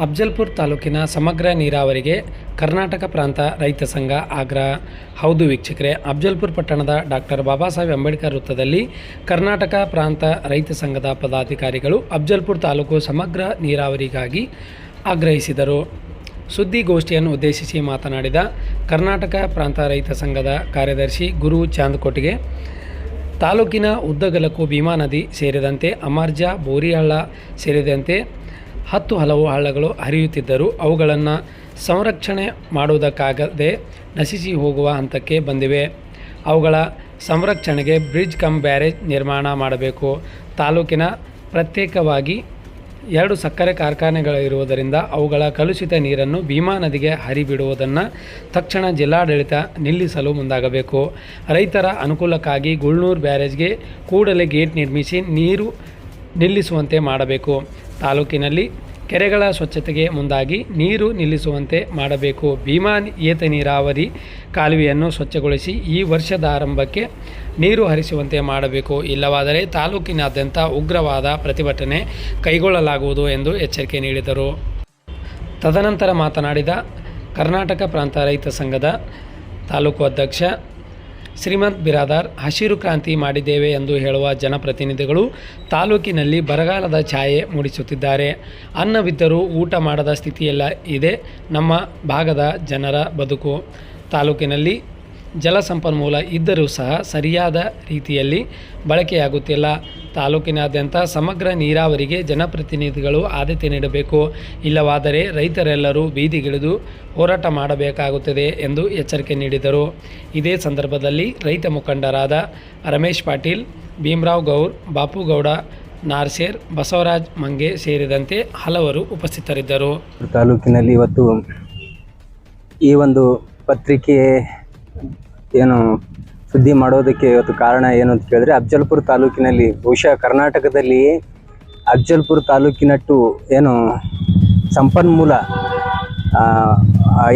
ಅಫ್ಜಲ್ಪುರ ತಾಲೂಕಿನ ಸಮಗ್ರ ನೀರಾವರಿಗೆ ಕರ್ನಾಟಕ ಪ್ರಾಂತ ರೈತ ಸಂಘ ಆಗ್ರಹ. ಹೌದು ವೀಕ್ಷಕರೇ, ಅಫ್ಜಲ್ಪುರ ಪಟ್ಟಣದ ಡಾಕ್ಟರ್ ಬಾಬಾ ಸಾಹೇಬ್ ಅಂಬೇಡ್ಕರ್ ವೃತ್ತದಲ್ಲಿ ಕರ್ನಾಟಕ ಪ್ರಾಂತ ರೈತ ಸಂಘದ ಪದಾಧಿಕಾರಿಗಳು ಅಫ್ಜಲ್ಪುರ ತಾಲೂಕು ಸಮಗ್ರ ನೀರಾವರಿಗಾಗಿ ಆಗ್ರಹಿಸಿದರು. ಸುದ್ದಿಗೋಷ್ಠಿಯನ್ನು ಉದ್ದೇಶಿಸಿ ಮಾತನಾಡಿದ ಕರ್ನಾಟಕ ಪ್ರಾಂತ ರೈತ ಸಂಘದ ಕಾರ್ಯದರ್ಶಿ ಗುರು ಚಾಂದಕೋಟಿಗೆ, ತಾಲೂಕಿನ ಉದ್ದಗಲಕ್ಕೂ ಭೀಮಾ ನದಿ ಸೇರಿದಂತೆ ಅಮರ್ಜಾ, ಬೋರಿಹಳ್ಳ ಸೇರಿದಂತೆ 10 ಹಲವು ಹಳ್ಳಗಳು ಹರಿಯುತ್ತಿದ್ದರೂ ಅವುಗಳನ್ನು ಸಂರಕ್ಷಣೆ ಮಾಡುವುದಕ್ಕಾಗದೆ ನಶಿಸಿ ಹೋಗುವ ಹಂತಕ್ಕೆ ಬಂದಿವೆ. ಅವುಗಳ ಸಂರಕ್ಷಣೆಗೆ ಬ್ರಿಡ್ಜ್ ಕಮ್ ಬ್ಯಾರೇಜ್ ನಿರ್ಮಾಣ ಮಾಡಬೇಕು. ತಾಲೂಕಿನ ಪ್ರತ್ಯೇಕವಾಗಿ 2 ಸಕ್ಕರೆ ಕಾರ್ಖಾನೆಗಳಿರುವುದರಿಂದ ಅವುಗಳ ಕಲುಷಿತ ನೀರನ್ನು ಭೀಮಾ ನದಿಗೆ ಹರಿಬಿಡುವುದನ್ನು ತಕ್ಷಣ ಜಿಲ್ಲಾಡಳಿತ ನಿಲ್ಲಿಸಲು ಮುಂದಾಗಬೇಕು. ರೈತರ ಅನುಕೂಲಕ್ಕಾಗಿ ಗುಳ್ನೂರು ಬ್ಯಾರೇಜ್ಗೆ ಕೂಡಲೇ ಗೇಟ್ ನಿರ್ಮಿಸಿ ನೀರು ನಿಲ್ಲಿಸುವಂತೆ ಮಾಡಬೇಕು. ತಾಲೂಕಿನಲ್ಲಿ ಕೆರೆಗಳ ಸ್ವಚ್ಛತೆಗೆ ಮುಂದಾಗಿ ನೀರು ನಿಲ್ಲಿಸುವಂತೆ ಮಾಡಬೇಕು. ಭೀಮಾ ಏತ ನೀರಾವರಿ ಕಾಲುವೆಯನ್ನು ಸ್ವಚ್ಛಗೊಳಿಸಿ ಈ ವರ್ಷದ ಆರಂಭಕ್ಕೆ ನೀರು ಹರಿಸುವಂತೆ ಮಾಡಬೇಕು. ಇಲ್ಲವಾದರೆ ತಾಲೂಕಿನಾದ್ಯಂತ ಉಗ್ರವಾದ ಪ್ರತಿಭಟನೆ ಕೈಗೊಳ್ಳಲಾಗುವುದು ಎಂದು ಎಚ್ಚರಿಕೆ ನೀಡಿದರು. ತದನಂತರ ಮಾತನಾಡಿದ ಕರ್ನಾಟಕ ಪ್ರಾಂತ ರೈತ ಸಂಘದ ತಾಲೂಕು ಅಧ್ಯಕ್ಷ ಶ್ರೀಮಂತ್ ಬಿರಾದಾರ್, ಹಸಿರು ಕ್ರಾಂತಿ ಮಾಡಿದ್ದೇವೆ ಎಂದು ಹೇಳುವ ಜನಪ್ರತಿನಿಧಿಗಳು ತಾಲೂಕಿನಲ್ಲಿ ಬರಗಾಲದ ಛಾಯೆ ಮೂಡಿಸುತ್ತಿದ್ದಾರೆ. ಅನ್ನವಿದ್ದರೂ ಊಟ ಮಾಡದ ಸ್ಥಿತಿಯಲ್ಲ ಇದೆ ನಮ್ಮ ಭಾಗದ ಜನರ ಬದುಕು. ತಾಲೂಕಿನಲ್ಲಿ ಜಲಸಂಪನ್ಮೂಲ ಇದ್ದರೂ ಸಹ ಸರಿಯಾದ ರೀತಿಯಲ್ಲಿ ಬಳಕೆಯಾಗುತ್ತಿಲ್ಲ. ತಾಲೂಕಿನಾದ್ಯಂತ ಸಮಗ್ರ ನೀರಾವರಿಗೆ ಜನಪ್ರತಿನಿಧಿಗಳು ಆದ್ಯತೆ ನೀಡಬೇಕು. ಇಲ್ಲವಾದರೆ ರೈತರೆಲ್ಲರೂ ಬೀದಿಗಿಳಿದು ಹೋರಾಟ ಮಾಡಬೇಕಾಗುತ್ತದೆ ಎಂದು ಎಚ್ಚರಿಕೆ ನೀಡಿದರು. ಇದೇ ಸಂದರ್ಭದಲ್ಲಿ ರೈತ ಮುಖಂಡರಾದ ರಮೇಶ್ ಪಾಟೀಲ್, ಭೀಮರಾವ್ ಗೌರ್, ಬಾಪುಗೌಡ ನಾರ್ಸೇರ್, ಬಸವರಾಜ್ ಮಂಗೆ ಸೇರಿದಂತೆ ಹಲವರು ಉಪಸ್ಥಿತರಿದ್ದರು. ತಾಲೂಕಿನಲ್ಲಿ ಇವತ್ತು ಈ ಒಂದು ಪತ್ರಿಕೆ ಏನು ಸುದ್ದಿ ಮಾಡೋದಕ್ಕೆ ಇವತ್ತು ಕಾರಣ ಏನು ಅಂತ ಕೇಳಿದ್ರೆ, ಅಫ್ಜಲ್ಪುರ ತಾಲೂಕಿನಲ್ಲಿ ಬಹುಶಃ ಕರ್ನಾಟಕದಲ್ಲಿ ಅಫ್ಜಲ್ಪುರ ತಾಲೂಕಿನಟ್ಟು ಏನು ಸಂಪನ್ಮೂಲ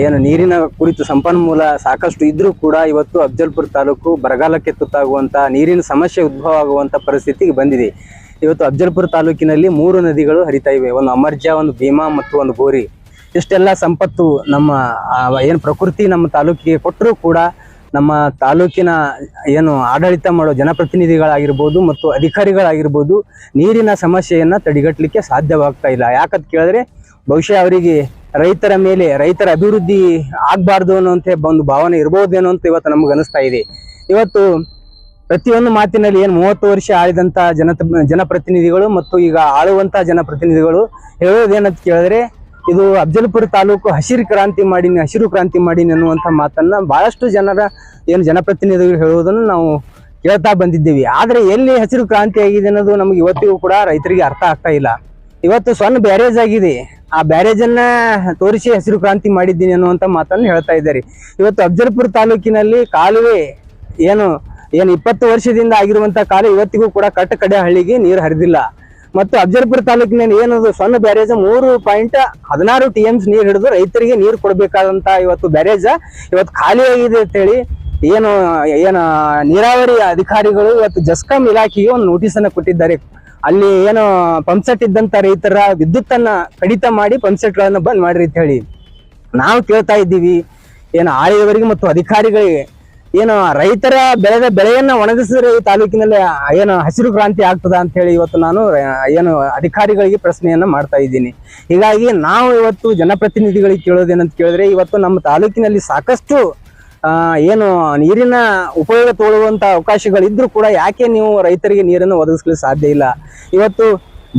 ಏನು ನೀರಿನ ಕುರಿತು ಸಂಪನ್ಮೂಲ ಸಾಕಷ್ಟು ಇದ್ರೂ ಕೂಡ ಇವತ್ತು ಅಫ್ಜಲ್ಪುರ ತಾಲೂಕು ಬರಗಾಲಕ್ಕೆ ತುತ್ತಾಗುವಂಥ, ನೀರಿನ ಸಮಸ್ಯೆ ಉದ್ಭವ ಆಗುವಂಥ ಪರಿಸ್ಥಿತಿಗೆ ಬಂದಿದೆ. ಇವತ್ತು ಅಫ್ಜಲ್ಪುರ ತಾಲೂಕಿನಲ್ಲಿ 3 ನದಿಗಳು ಹರಿತಾ ಇವೆ. ಒಂದು ಅಮರ್ಜಾ, ಒಂದು ಭೀಮಾ ಮತ್ತು ಒಂದು ಬೋರಿ. ಇಷ್ಟೆಲ್ಲ ಸಂಪತ್ತು ನಮ್ಮ ಏನು ಪ್ರಕೃತಿ ನಮ್ಮ ತಾಲೂಕಿಗೆ ಕೊಟ್ಟರೂ ಕೂಡ ನಮ್ಮ ತಾಲೂಕಿನ ಏನು ಆಡಳಿತ ಮಾಡೋ ಜನಪ್ರತಿನಿಧಿಗಳಾಗಿರ್ಬೋದು ಮತ್ತು ಅಧಿಕಾರಿಗಳಾಗಿರ್ಬೋದು ನೀರಿನ ಸಮಸ್ಯೆಯನ್ನು ತಡೆಗಟ್ಟಲಿಕ್ಕೆ ಸಾಧ್ಯವಾಗ್ತಾ ಇಲ್ಲ. ಯಾಕಂತ ಕೇಳಿದ್ರೆ ಬಹುಶಃ ಅವರಿಗೆ ರೈತರ ಮೇಲೆ, ರೈತರ ಅಭಿವೃದ್ಧಿ ಆಗಬಾರ್ದು ಅನ್ನೋಂಥ ಒಂದು ಭಾವನೆ ಇರ್ಬೋದೇನೋ ಅಂತ ಇವತ್ತು ನಮ್ಗೆ ಅನಿಸ್ತಾ ಇದೆ. ಇವತ್ತು ಪ್ರತಿಯೊಂದು ಮಾತಿನಲ್ಲಿ ಏನು 30 ವರ್ಷ ಆಳಿದಂಥ ಜನಪ್ರತಿನಿಧಿಗಳು ಮತ್ತು ಈಗ ಆಳುವಂಥ ಜನಪ್ರತಿನಿಧಿಗಳು ಹೇಳೋದೇನಂತ ಕೇಳಿದ್ರೆ, ಇದು ಅಫ್ಜಲ್ಪುರ ತಾಲೂಕು ಹಸಿರು ಕ್ರಾಂತಿ ಮಾಡೀನಿ ಅನ್ನುವಂಥ ಮಾತನ್ನ ಬಹಳಷ್ಟು ಜನರ ಏನು ಜನಪ್ರತಿನಿಧಿಗಳು ಹೇಳುವುದನ್ನು ನಾವು ಕೇಳ್ತಾ ಬಂದಿದ್ದೀವಿ. ಆದರೆ ಎಲ್ಲಿ ಹಸಿರು ಕ್ರಾಂತಿ ಆಗಿದೆ ಅನ್ನೋದು ನಮ್ಗೆ ಇವತ್ತಿಗೂ ಕೂಡ ರೈತರಿಗೆ ಅರ್ಥ ಆಗ್ತಾ ಇಲ್ಲ. ಇವತ್ತು ಸಣ್ಣ ಬ್ಯಾರೇಜ್ ಆಗಿದೆ, ಆ ಬ್ಯಾರೇಜನ್ನ ತೋರಿಸಿ ಹಸಿರು ಕ್ರಾಂತಿ ಮಾಡಿದ್ದೀನಿ ಅನ್ನುವಂಥ ಮಾತನ್ನು ಹೇಳ್ತಾ ಇದ್ದಾರೆ. ಇವತ್ತು ಅಫ್ಜಲ್ಪುರ ತಾಲೂಕಿನಲ್ಲಿ ಕಾಲುವೆ ಏನು 20 ವರ್ಷದಿಂದ ಆಗಿರುವಂಥ ಕಾಲುವೆ ಇವತ್ತಿಗೂ ಕೂಡ ಕಡೆ ಹಳ್ಳಿಗೆ ನೀರು ಹರಿದಿಲ್ಲ. ಮತ್ತು ಅಫ್ಜಲ್ಪುರ ತಾಲೂಕಿನಲ್ಲಿ ಏನದು ಸಣ್ಣ ಬ್ಯಾರೇಜ್ 3.16 TMs ನೀರು ಹಿಡಿದು ರೈತರಿಗೆ ನೀರು ಕೊಡಬೇಕಾದಂತ ಇವತ್ತು ಬ್ಯಾರೇಜ್ ಇವತ್ತು ಖಾಲಿ ಆಗಿದೆ ಅಂತ ಹೇಳಿ ಏನು ನೀರಾವರಿ ಅಧಿಕಾರಿಗಳು ಇವತ್ತು ಜಸ್ಕಾಂ ಇಲಾಖೆಗೆ ಒಂದು ನೋಟಿಸ್ ಅನ್ನ ಕೊಟ್ಟಿದ್ದಾರೆ. ಅಲ್ಲಿ ಏನು ಪಂಪ್ಸೆಟ್ ಇದ್ದಂತ ರೈತರ ವಿದ್ಯುತ್ ಅನ್ನ ಕಡಿತ ಮಾಡಿ ಪಂಪ್ಸೆಟ್ ಗಳನ್ನ ಬಂದ್ ಮಾಡ್ರಿ ಅಂತ ಹೇಳಿ ನಾವು ಕೇಳ್ತಾ ಇದ್ದೀವಿ. ಏನು ಆಳಿದವರಿಗೆ ಮತ್ತು ಅಧಿಕಾರಿಗಳಿಗೆ ಏನು ರೈತರ ಬೆಳೆದ ಬೆಳೆಯನ್ನ ಒಣಗಿಸಿದ್ರೆ ಈ ತಾಲೂಕಿನಲ್ಲಿ ಏನು ಹಸಿರು ಕ್ರಾಂತಿ ಆಗ್ತದ ಅಂತ ಹೇಳಿ ಇವತ್ತು ನಾನು ಏನು ಅಧಿಕಾರಿಗಳಿಗೆ ಪ್ರಶ್ನೆಯನ್ನ ಮಾಡ್ತಾ ಇದ್ದೀನಿ. ಹೀಗಾಗಿ ನಾವು ಇವತ್ತು ಜನಪ್ರತಿನಿಧಿಗಳಿಗೆ ಕೇಳೋದೇನಂತ ಕೇಳಿದ್ರೆ, ಇವತ್ತು ನಮ್ಮ ತಾಲೂಕಿನಲ್ಲಿ ಸಾಕಷ್ಟು ಏನು ನೀರಿನ ಉಪಯೋಗ ತಗೊಳ್ಳುವಂತ ಅವಕಾಶಗಳಿದ್ರೂ ಕೂಡ ಯಾಕೆ ನೀವು ರೈತರಿಗೆ ನೀರನ್ನು ಒದಗಿಸಲು ಸಾಧ್ಯ ಇಲ್ಲ? ಇವತ್ತು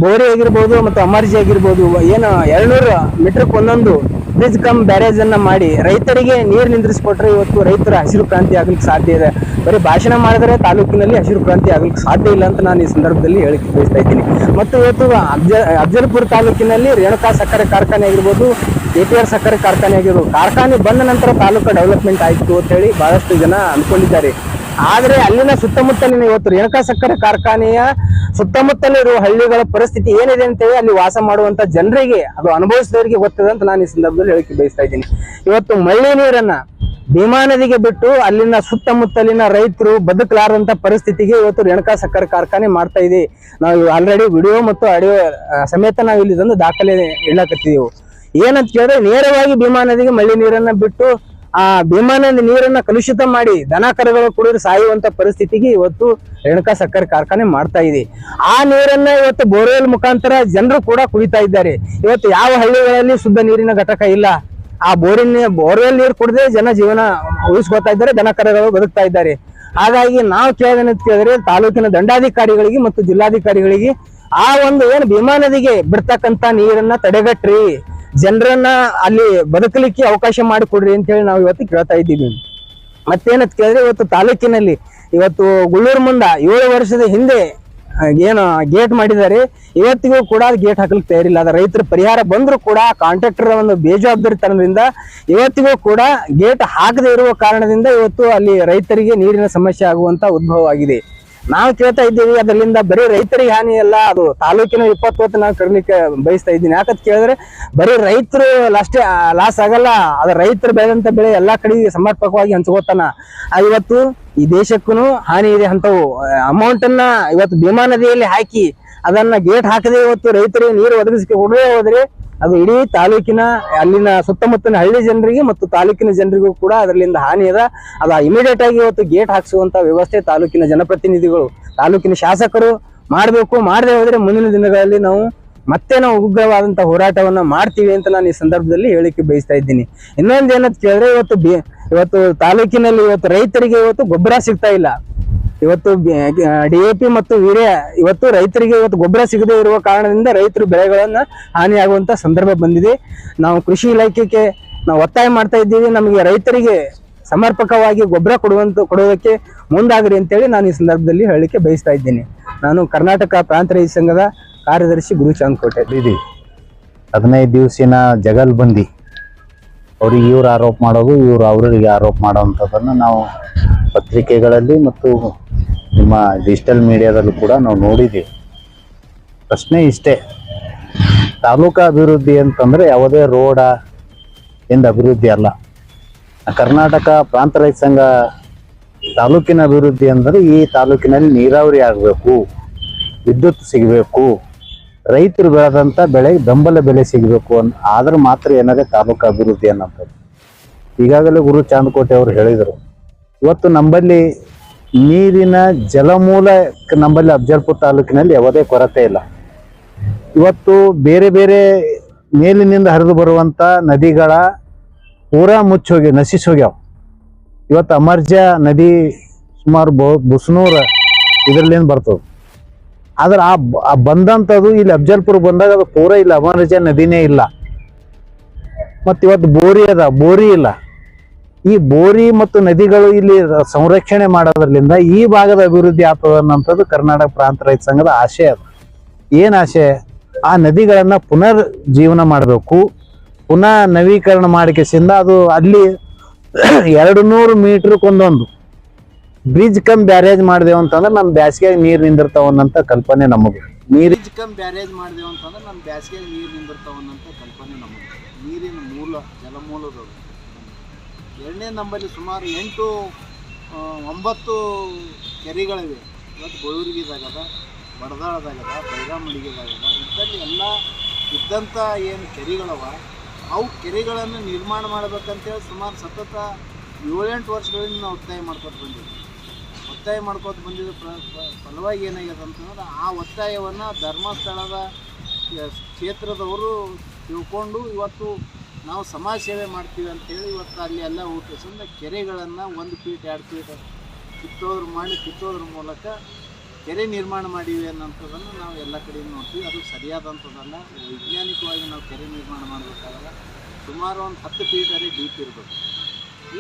ಬೋರಿ ಆಗಿರ್ಬೋದು ಮತ್ತು ಅಮರ್ಜಿ ಆಗಿರ್ಬೋದು ಏನು 200 ಮೀಟರ್ಗೆ ಒಂದೊಂದು ಬ್ರಿಡ್ಜ್ ಕಮ್ ಬ್ಯಾರೇಜ್ ಅನ್ನ ಮಾಡಿ ರೈತರಿಗೆ ನೀರು ನಿಂದ್ರಿಸಿಕೊಟ್ರೆ ಇವತ್ತು ರೈತರ ಹಸಿರು ಕ್ರಾಂತಿ ಆಗ್ಲಿಕ್ಕೆ ಸಾಧ್ಯ ಇದೆ. ಬರೀ ಭಾಷಣ ಮಾಡಿದ್ರೆ ತಾಲೂಕಿನಲ್ಲಿ ಹಸಿರು ಕ್ರಾಂತಿ ಆಗ್ಲಿಕ್ಕೆ ಸಾಧ್ಯ ಇಲ್ಲ ಅಂತ ನಾನು ಈ ಸಂದರ್ಭದಲ್ಲಿ ಹೇಳಿಕೆ ಬಯಸ್ತಾ ಇದ್ದೀನಿ. ಮತ್ತು ಇವತ್ತು ಅಫ್ಜಲ್ಪುರ ತಾಲೂಕಿನಲ್ಲಿ ರೇಣುಕಾ ಸಕ್ಕರೆ ಕಾರ್ಖಾನೆ ಆಗಿರ್ಬೋದು, APR ಸಕ್ಕರೆ ಕಾರ್ಖಾನೆ ಆಗಿರ್ಬೋದು, ಕಾರ್ಖಾನೆ ಬಂದ ನಂತರ ತಾಲೂಕು ಡೆವಲಪ್ಮೆಂಟ್ ಆಯ್ತು ಅಂತ ಹೇಳಿ ಬಹಳಷ್ಟು ಜನ ಅನ್ಕೊಂಡಿದ್ದಾರೆ. ಆದ್ರೆ ಅಲ್ಲಿನ ಸುತ್ತಮುತ್ತಲಿನ ಇವತ್ತು ರೇಣುಕಾ ಸಕ್ಕರೆ ಕಾರ್ಖಾನೆಯ ಸುತ್ತಮುತ್ತಲಿರುವ ಹಳ್ಳಿಗಳ ಪರಿಸ್ಥಿತಿ ಏನಿದೆ ಅಂತೇಳಿ ಅಲ್ಲಿ ವಾಸ ಮಾಡುವಂತ ಜನರಿಗೆ, ಅದು ಅನುಭವಿಸಿದವರಿಗೆ ಗೊತ್ತದೆ ಅಂತ ನಾನು ಈ ಸಂದರ್ಭದಲ್ಲಿ ಹೇಳಿಕೆ ಬಯಸ್ತಾ ಇದ್ದೀನಿ. ಇವತ್ತು ಮಳ್ಳಿ ನೀರನ್ನ ಭೀಮಾ ನದಿಗೆ ಬಿಟ್ಟು ಅಲ್ಲಿನ ಸುತ್ತಮುತ್ತಲಿನ ರೈತರು ಬದುಕಲಾರದಂತ ಪರಿಸ್ಥಿತಿಗೆ ಇವತ್ತು ರೇಣುಕಾ ಸಕ್ಕರೆ ಕಾರ್ಖಾನೆ ಮಾಡ್ತಾ ಇದೆ. ನಾವು ಆಲ್ರೆಡಿ ವಿಡಿಯೋ ಮತ್ತು ಆಡಿಯೋ ಸಮೇತ ನಾವು ಇಲ್ಲಿ ತಂದು ದಾಖಲೆ ಇಡಕತ್ತಿದೆವು. ಏನಂತ ಕೇಳಿದ್ರೆ ನೇರವಾಗಿ ಭೀಮಾ ನದಿಗೆ ಮಳೆ ನೀರನ್ನ ಬಿಟ್ಟು ಆ ಭೀಮಾ ನದಿ ನೀರನ್ನ ಕಲುಷಿತ ಮಾಡಿ ದನ ಕರುಗಳು ಕುಡಿದು ಸಾಯುವಂತ ಪರಿಸ್ಥಿತಿಗೆ ಇವತ್ತು ರೇಣುಕಾ ಸಕ್ಕರೆ ಕಾರ್ಖಾನೆ ಮಾಡ್ತಾ ಇದೆ. ಆ ನೀರನ್ನ ಇವತ್ತು ಬೋರ್ವೆಲ್ ಮುಖಾಂತರ ಜನರು ಕೂಡ ಕುಡಿತಾ ಇದ್ದಾರೆ. ಇವತ್ತು ಯಾವ ಹಳ್ಳಿಗಳಲ್ಲಿ ಶುದ್ಧ ನೀರಿನ ಘಟಕ ಇಲ್ಲ. ಆ ಬೋರ್ವೆಲ್ ನೀರು ಕುಡಿದೇ ಜನ ಜೀವನ ಉಳಿಸ್ಕೊತಾ ಇದ್ದಾರೆ, ದನ ಕರುಗಳು ಬದುಕ್ತಾ ಇದ್ದಾರೆ. ಹಾಗಾಗಿ ನಾವು ಕೇಳೋದೇನಂತ ಕೇಳಿದ್ರೆ ತಾಲೂಕಿನ ದಂಡಾಧಿಕಾರಿಗಳಿಗೆ ಮತ್ತು ಜಿಲ್ಲಾಧಿಕಾರಿಗಳಿಗೆ ಆ ಒಂದು ಏನು ಭೀಮಾ ನದಿಗೆ ಬಿಡ್ತಕ್ಕಂತ ನೀರನ್ನ ತಡೆಗಟ್ರಿ, ಜನರನ್ನ ಅಲ್ಲಿ ಬದುಕಲಿಕ್ಕೆ ಅವಕಾಶ ಮಾಡಿಕೊಡ್ರಿ ಅಂತ ಹೇಳಿ ನಾವು ಇವತ್ತು ಕೇಳ್ತಾ ಇದ್ದೀವಿ. ಮತ್ತೇನಂತ ಕೇಳಿದ್ರೆ ಇವತ್ತು ತಾಲೂಕಿನಲ್ಲಿ ಇವತ್ತು ಗುಳ್ಳೂರು ಮುಂದ 7 ವರ್ಷದ ಹಿಂದೆ ಏನು ಗೇಟ್ ಮಾಡಿದ್ದಾರೆ, ಇವತ್ತಿಗೂ ಕೂಡ ಗೇಟ್ ಹಾಕಲಿಕ್ಕೆ ತಯಾರಿಲ್ಲ. ಅದ ರೈತರ ಪರಿಹಾರ ಬಂದ್ರು ಕೂಡ ಕಾಂಟ್ರಾಕ್ಟರ್ ಒಂದು ಬೇಜವಾಬ್ದಾರಿತನದಿಂದ ಇವತ್ತಿಗೂ ಕೂಡ ಗೇಟ್ ಹಾಕದೇ ಇರುವ ಕಾರಣದಿಂದ ಇವತ್ತು ಅಲ್ಲಿ ರೈತರಿಗೆ ನೀರಿನ ಸಮಸ್ಯೆ ಆಗುವಂತ ಉದ್ಭವ ಆಗಿದೆ. ನಾವು ಕೇಳ್ತಾ ಇದ್ದೀವಿ, ಅದರಿಂದ ಬರೀ ರೈತರಿಗೆ ಹಾನಿ ಅಲ್ಲ, ಅದು ತಾಲೂಕಿನ 20 ಹೊತ್ತು ನಾವು ಕರ್ಲಿಕ್ಕೆ ಬಯಸ್ತಾ ಇದ್ದೀನಿ. ಯಾಕಂತ ಕೇಳಿದ್ರೆ ಬರೀ ರೈತರು ಅಷ್ಟೇ ಲಾಸ್ ಆಗಲ್ಲ, ಅದ್ರ ರೈತರು ಬೆಳೆದಂತ ಬೆಳೆ ಎಲ್ಲಾ ಕಡೆ ಸಮರ್ಪಕವಾಗಿ ಹಂಚ್ಕೋತಾನ. ಇವತ್ತು ಈ ದೇಶಕ್ಕೂ ಹಾನಿ ಇದೆ. ಅಂತವು ಅಮೌಂಟ್ ಅನ್ನ ಇವತ್ತು ಭೀಮಾ ನದಿಯಲ್ಲಿ ಹಾಕಿ ಅದನ್ನ ಗೇಟ್ ಹಾಕದೆ ಇವತ್ತು ರೈತರಿಗೆ ನೀರು ಒದಗಿಸಿ ಕೊಡದೆ ಹೋದ್ರೆ ಅದು ಇಡೀ ತಾಲೂಕಿನ ಅಲ್ಲಿನ ಸುತ್ತಮುತ್ತಲಿನ ಹಳ್ಳಿ ಜನರಿಗೆ ಮತ್ತು ತಾಲೂಕಿನ ಜನರಿಗೂ ಕೂಡ ಅದರಿಂದ ಹಾನಿ ಅದ. ಅದು ಇಮಿಡಿಯೇಟ್ ಆಗಿ ಇವತ್ತು ಗೇಟ್ ಹಾಕ್ಸುವಂತ ವ್ಯವಸ್ಥೆ ತಾಲೂಕಿನ ಜನಪ್ರತಿನಿಧಿಗಳು, ತಾಲೂಕಿನ ಶಾಸಕರು ಮಾಡಬೇಕು. ಮಾಡದೆ ಹೋದ್ರೆ ಮುಂದಿನ ದಿನಗಳಲ್ಲಿ ನಾವು ಉಗ್ರವಾದಂತ ಹೋರಾಟವನ್ನ ಮಾಡ್ತೀವಿ ಅಂತ ನಾನು ಈ ಸಂದರ್ಭದಲ್ಲಿ ಹೇಳಿಕೆ ಬಯಸ್ತಾ ಇದ್ದೀನಿ. ಇನ್ನೊಂದು ಏನಂತ ಕೇಳಿದ್ರೆ ಇವತ್ತು ತಾಲೂಕಿನಲ್ಲಿ ಇವತ್ತು ರೈತರಿಗೆ ಇವತ್ತು ಗೊಬ್ಬರ ಸಿಗ್ತಾ ಇಲ್ಲ. ಇವತ್ತು DAP ಮತ್ತು ವೀರ್ಯ ಇವತ್ತು ರೈತರಿಗೆ ಇವತ್ತು ಗೊಬ್ಬರ ಸಿಗದೇ ಇರುವ ಕಾರಣದಿಂದ ರೈತರು ಬೆಳೆಗಳನ್ನ ಹಾನಿಯಾಗುವಂತ ಸಂದರ್ಭ ಬಂದಿದೆ. ನಾವು ಕೃಷಿ ಇಲಾಖೆಗೆ ನಾವು ಒತ್ತಾಯ ಮಾಡ್ತಾ ಇದ್ದೀವಿ, ನಮಗೆ ರೈತರಿಗೆ ಸಮರ್ಪಕವಾಗಿ ಗೊಬ್ಬರ ಕೊಡುವುದಕ್ಕೆ ಮುಂದಾಗ್ರಿ ಅಂತೇಳಿ ನಾನು ಈ ಸಂದರ್ಭದಲ್ಲಿ ಹೇಳಲಿಕ್ಕೆ ಬಯಸ್ತಾ ಇದ್ದೀನಿ. ನಾನು ಕರ್ನಾಟಕ ಪ್ರಾಂತ ರೈತ ಸಂಘದ ಕಾರ್ಯದರ್ಶಿ ಗುರು ಚಾಂದಕೋಟೆ. 15 ದಿವಸಿನ ಜಗಲ್ಬಂದಿ, ಅವ್ರಿಗೆ ಇವ್ರು ಆರೋಪ ಮಾಡೋದು, ಇವ್ರು ಅವ್ರಿಗೆ ಆರೋಪ ಮಾಡೋವಂಥದ್ದನ್ನು ನಾವು ಪತ್ರಿಕೆಗಳಲ್ಲಿ ಮತ್ತು ನಿಮ್ಮ ಡಿಜಿಟಲ್ ಮೀಡಿಯಾದಲ್ಲೂ ಕೂಡ ನಾವು ನೋಡಿದ್ದೀವಿ. ಪ್ರಶ್ನೆ ಇಷ್ಟೇ, ತಾಲೂಕಾ ಅಭಿವೃದ್ಧಿ ಅಂತಂದರೆ ಯಾವುದೇ ರೋಡ ಇಂದ ಅಭಿವೃದ್ಧಿ ಅಲ್ಲ. ಕರ್ನಾಟಕ ಪ್ರಾಂತ ರೈತ ಸಂಘ ತಾಲೂಕಿನ ಅಭಿವೃದ್ಧಿ ಅಂದರೆ ಈ ತಾಲೂಕಿನಲ್ಲಿ ನೀರಾವರಿ ಆಗಬೇಕು, ವಿದ್ಯುತ್ ಸಿಗಬೇಕು, ರೈತರು ಬೆಳೆದಂಥ ಬೆಳೆಗೆ ಬೆಂಬಲ ಬೆಲೆ ಸಿಗಬೇಕು ಆದ್ರೆ ಮಾತ್ರ ಏನಾದ್ರೆ ತಾಲೂಕು ಅಭಿವೃದ್ಧಿ ಅನ್ನೋಂಥದ್ದು. ಈಗಾಗಲೇ ಗುರು ಚಾಂದಕೋಟೆ ಅವರು ಹೇಳಿದರು, ಇವತ್ತು ನಮ್ಮಲ್ಲಿ ನೀರಿನ ಜಲಮೂಲ ನಮ್ಮಲ್ಲಿ ಅಫಜಲ್ಪುರ ತಾಲೂಕಿನಲ್ಲಿ ಯಾವುದೇ ಕೊರತೆ ಇಲ್ಲ. ಇವತ್ತು ಬೇರೆ ಬೇರೆ ಮೇಲಿನಿಂದ ಹರಿದು ಬರುವಂಥ ನದಿಗಳ ಪೂರಾ ಮುಚ್ಚೋಗಿ ನಶಿಸೋಗ್ಯಾವ. ಇವತ್ತು ಅಮರ್ಜ ನದಿ ಸುಮಾರು ಬುಸ್ನೂರ ಇದರಲ್ಲಿಂದ ಬರ್ತದೆ. ಆದ್ರೆ ಆ ಬಂದಂಥದ್ದು ಇಲ್ಲಿ ಅಫಜಲ್ಪುರ ಬಂದಾಗ ಅದು ಪೂರ ಇಲ್ಲ, ಅಮರ್ಜ ನದಿನೇ ಇಲ್ಲ. ಮತ್ತು ಇವತ್ತು ಬೋರಿ ಅದ, ಬೋರಿ ಇಲ್ಲ. ಈ ಬೋರಿ ಮತ್ತು ನದಿಗಳು ಇಲ್ಲಿ ಸಂರಕ್ಷಣೆ ಮಾಡೋದ್ರಲ್ಲಿಂದ ಈ ಭಾಗದ ಅಭಿವೃದ್ಧಿ ಆಗ್ತದ ಅನ್ನೋಂಥದ್ದು ಕರ್ನಾಟಕ ಪ್ರಾಂತ ರೈತ ಸಂಘದ ಆಶೆ ಅದು. ಏನು ಆಶೆ? ಆ ನದಿಗಳನ್ನ ಪುನರ್ ಜೀವನ ಮಾಡಬೇಕು, ಪುನಃ ನವೀಕರಣ ಮಾಡಿಕೆಸಿಂದ ಅದು ಅಲ್ಲಿ 200 ಮೀಟರ್ಕೊಂದೊಂದು ಬ್ರಿಡ್ಜ್ ಕಮ್ ಬ್ಯಾರೇಜ್ ಮಾಡಿದೆವು ಅಂತಂದ್ರೆ ನಮ್ಮ ಬ್ಯಾಸಿಗೆ ನೀರು ನಿಂದಿರ್ತಾವನ್ನಂತ ಕಲ್ಪನೆ ನಮಗೆ. ಬ್ರಿಡ್ಜ್ ಕಮ್ ಬ್ಯಾರೇಜ್ ಮಾಡಿದೆವು ಅಂತಂದ್ರೆ ನಮ್ಮ ಬ್ಯಾಸಿಗೆ ನೀರು ನಿಂದಿರ್ತಾವನ್ನಂತ ಕಲ್ಪನೆ ನಮಗೆ. ನೀರಿನ ಮೂಲ ಜಲಮೂಲದವರು ಎರಡನೇ ನಮ್ಮಲ್ಲಿ ಸುಮಾರು 8-9 ಕೆರೆಗಳಿವೆ. ಇವತ್ತು ಬಳ್ಳೂರಿಗಿದಾಗದ, ಬಡದಾಳದಾಗದ, ಬೈರಾಮಳಿಗೆದಾಗದ, ಇದರಲ್ಲಿ ಎಲ್ಲ ಇದ್ದಂಥ ಏನು ಕೆರೆಗಳವ ಅವು ಕೆರೆಗಳನ್ನು ನಿರ್ಮಾಣ ಮಾಡಬೇಕಂತೇಳಿ ಸುಮಾರು ಸತತ 7-8 ವರ್ಷಗಳಿಂದ ನಾವು ಒತ್ತಾಯ ಮಾಡ್ಕೊತ ಬಂದಿದ್ದ ಫಲವಾಗಿ ಏನಾಗಿದೆ ಅಂತಂದ್ರೆ ಆ ಒತ್ತಾಯವನ್ನು ಧರ್ಮಸ್ಥಳದ ಕ್ಷೇತ್ರದವರು ತಿಳ್ಕೊಂಡು ಇವತ್ತು ನಾವು ಸಮಾಜ ಸೇವೆ ಮಾಡ್ತೀವಿ ಅಂತೇಳಿ ಇವತ್ತು ಅಲ್ಲಿ ಎಲ್ಲ ಹುಟ್ಟಿಸಿದ ಕೆರೆಗಳನ್ನು 1 ಫೀಟ್ 2 ಫೀಟ್ ಕಿತ್ತೋದ್ರ ಮೂಲಕ ಕೆರೆ ನಿರ್ಮಾಣ ಮಾಡೀವಿ ಅನ್ನೋಂಥದ್ದನ್ನು ನಾವು ಎಲ್ಲ ಕಡೆಯಿಂದ ನೋಡ್ತೀವಿ. ಅದು ಸರಿಯಾದಂಥದ್ದಲ್ಲ. ವೈಜ್ಞಾನಿಕವಾಗಿ ನಾವು ಕೆರೆ ನಿರ್ಮಾಣ ಮಾಡಬೇಕಾಗಲ್ಲ. ಸುಮಾರು ಒಂದು 10 ಫೀಟ್ ಡೀಪ್ ಇರಬೇಕು.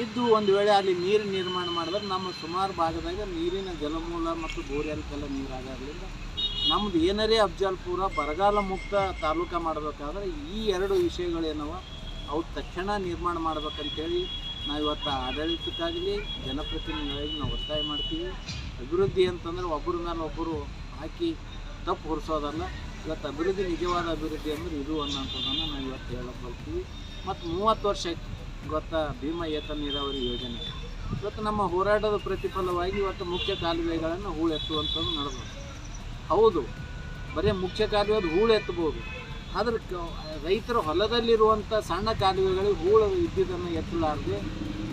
ಇದ್ದು ಒಂದು ವೇಳೆ ಅಲ್ಲಿ ನೀರು ನಿರ್ಮಾಣ ಮಾಡಿದ್ರೆ ನಮ್ಮ ಸುಮಾರು ಭಾಗದಾಗ ನೀರಿನ ಜಲಮೂಲ ಮತ್ತು ಬೋರ್ವೆಲ್ಗೆಲ್ಲ ನೀರಾಗೋದ್ರಿಂದ ನಮ್ಮದು ಏನಾರೇ ಅಫಜಲ್ಪುರ ಬರಗಾಲ ಮುಕ್ತ ತಾಲೂಕು ಮಾಡಬೇಕಾದ್ರೆ ಈ 2 ವಿಷಯಗಳೇನವ ಅವು ತಕ್ಷಣ ನಿರ್ಮಾಣ ಮಾಡ್ಬೇಕಂತೇಳಿ ನಾವು ಇವತ್ತು ಆಡಳಿತಕ್ಕಾಗಲಿ ಜನಪ್ರತಿನಿಧಿಗಳಿಗೆ ನಾವು ಒತ್ತಾಯ ಮಾಡ್ತೀವಿ. ಅಭಿವೃದ್ಧಿ ಅಂತಂದರೆ ಒಬ್ಬರ ಮೇಲೆ ಒಬ್ಬರು ಹಾಕಿ ತಪ್ಪು ಹೊರಿಸೋದಲ್ಲ. ಇವತ್ತು ಅಭಿವೃದ್ಧಿ ನಿಜವಾದ ಅಭಿವೃದ್ಧಿ ಅಂದರೆ ಇದು ಅನ್ನೋಂಥದ್ದನ್ನು ನಾವು ಇವತ್ತು ಹೇಳಕ್ಕೆ ಬರ್ತೀವಿ. ಮತ್ತು 30 ವರ್ಷ ಗೊತ್ತಾ ಭೀಮಾ ಏತ ನೀರಾವರಿ ಯೋಜನೆ. ಇವತ್ತು ನಮ್ಮ ಹೋರಾಟದ ಪ್ರತಿಫಲವಾಗಿ ಇವತ್ತು ಮುಖ್ಯ ಕಾಲುವೆಗಳನ್ನು ಹೂಳೆತ್ತುವಂಥದ್ದು ನಡೆದು. ಹೌದು, ಬರೀ ಮುಖ್ಯ ಕಾಲುವೆ ಹೂಳೆತ್ತಬಹುದು, ಆದ್ರೆ ರೈತರ ಹೊಲದಲ್ಲಿರುವಂಥ ಸಣ್ಣ ಕಾಲುವೆಗಳಿಗೆ ಹೂಳು ಇದ್ದಿದ್ದನ್ನು ಎತ್ತಲಾರದೆ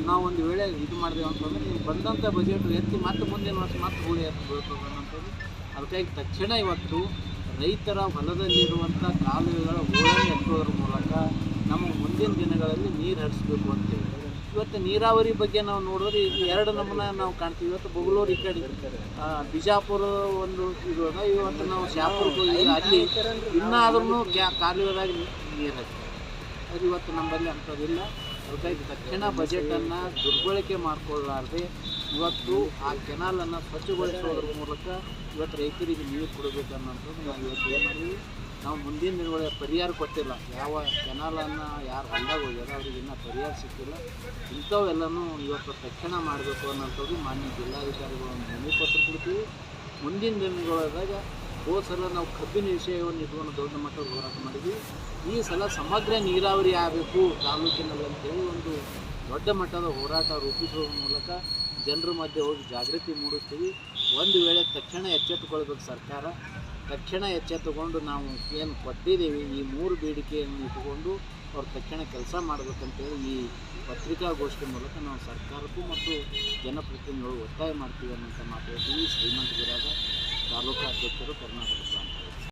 ನಾವು ಒಂದು ವೇಳೆ ಇದು ಮಾಡಿದೆವು ಅಂತಂದ್ರೆ ನೀವು ಬಂದಂಥ ಬಜೆಟ್ ಎತ್ತಿ ಮತ್ತೆ ಮುಂದಿನ ವರ್ಷ ಮತ್ತೆ ಹೂಳು ಎತ್ತು ಬೀಳ್ತದೆ ಅನ್ನೋಂಥದ್ದು. ಅದಕ್ಕಾಗಿ ತಕ್ಷಣ ಇವತ್ತು ರೈತರ ಹೊಲದಲ್ಲಿರುವಂಥ ಕಾಲುವೆಗಳ ಹೂಳನ್ನು ಎತ್ತುವುದರ ಮೂಲಕ ನಮ್ಮ ಮುಂದಿನ ದಿನಗಳಲ್ಲಿ ನೀರು ಹರಿಸಬೇಕು ಅಂತೇಳಿ ಇವತ್ತು ನೀರಾವರಿ ಬಗ್ಗೆ ನಾವು ನೋಡಿದ್ರೆ ಎರಡು ನಮೂನೆ ನಾವು ಕಾಣ್ತೀವಿ. ಇವತ್ತು ಬೊಗಳೂರು ಈ ಕಡೆ ಬಿಜಾಪುರ ಒಂದು ಇದು ಅದ, ಇವತ್ತು ನಾವು ಶಾಪುರಕ್ಕೆ ಹೋಗಿ ಅಲ್ಲಿ ಇನ್ನಾದ್ರೂ ಕಾಲುವೆದಾಗ ನೀರು ಹಚ್ತಾರೆ. ಅದು ಇವತ್ತು ನಮ್ಮಲ್ಲಿ ಅಂಥದ್ದಿಲ್ಲ. ಅದಕ್ಕಾಗಿ ತಕ್ಷಣ ಬಜೆಟನ್ನು ದುರ್ಬಳಕೆ ಮಾಡಿಕೊಳ್ಳಾರ್ದೆ ಇವತ್ತು ಆ ಕೆನಾಲನ್ನು ಸ್ವಚ್ಛಗೊಳಿಸೋದ್ರ ಮೂಲಕ ಇವತ್ತು ರೈತರಿಗೆ ನೀರು ಕೊಡಬೇಕು ಅನ್ನೋಂಥದ್ದು ನಾವು ಇವತ್ತು ಏನು ಮಾಡಿದ್ವಿ. ನಾವು ಮುಂದಿನ ದಿನಗಳ ಪರಿಹಾರ ಕೊಟ್ಟಿಲ್ಲ. ಯಾವ ಕೆನಾಲನ್ನು ಯಾರು ಹೊಲ್ದಾಗ ಹೋಗ್ಯಾರ ಅವ್ರಿಗೆ ಇನ್ನೂ ಪರಿಹಾರ ಸಿಕ್ಕಿಲ್ಲ. ಇಂಥವೆಲ್ಲನೂ ಇವತ್ತು ತಕ್ಷಣ ಮಾಡಬೇಕು ಅನ್ನೋಂಥದ್ದು ಮಾನ್ಯ ಜಿಲ್ಲಾಧಿಕಾರಿಗಳು ಒಂದು ಮನವಿ ಪತ್ರ ಕೊಡ್ತೀವಿ. ಮುಂದಿನ ದಿನಗಳಾದಾಗ ಹೋದ ಸಲ ನಾವು ಕಬ್ಬಿನ ವಿಷಯವನ್ನು ಇಟ್ಕೊಂಡು ದೊಡ್ಡ ಮಟ್ಟದ ಹೋರಾಟ ಮಾಡಿದ್ವಿ. ಈ ಸಲ ಸಮಗ್ರ ನೀರಾವರಿ ಆಗಬೇಕು ತಾಲೂಕಿನಲ್ಲಿ ಅಂತೇಳಿ ಒಂದು ದೊಡ್ಡ ಮಟ್ಟದ ಹೋರಾಟ ರೂಪಿಸುವ ಮೂಲಕ ಜನರ ಮಧ್ಯೆ ಹೋಗಿ ಜಾಗೃತಿ ಮೂಡಿಸ್ತೀವಿ. ಒಂದು ವೇಳೆ ತಕ್ಷಣ ಎಚ್ಚೆತ್ತುಕೊಳ್ಬೇಕು ಸರ್ಕಾರ. ತಕ್ಷಣ ಎಚ್ಚೆತ್ತುಕೊಂಡು ನಾವು ಏನು ಕೊಟ್ಟಿದ್ದೀವಿ ಈ 3 ಬೇಡಿಕೆಯನ್ನು ಇಟ್ಟುಕೊಂಡು ಅವ್ರು ತಕ್ಷಣ ಕೆಲಸ ಮಾಡಬೇಕಂತೇಳಿ ಈ ಪತ್ರಿಕಾಗೋಷ್ಠಿ ಮೂಲಕ ನಾವು ಸರ್ಕಾರಕ್ಕೂ ಮತ್ತು ಜನಪ್ರತಿನಿಧಿಗಳು ಒತ್ತಾಯ ಮಾಡ್ತೀವಿ ಅನ್ನೋಂಥ ಮಾತು ಹೇಳ್ತೀವಿ. ಶ್ರೀಮಂತ ಗುರಾದ ತಾಲೂಕು ಅಧ್ಯಕ್ಷರು, ಕರ್ನಾಟಕ.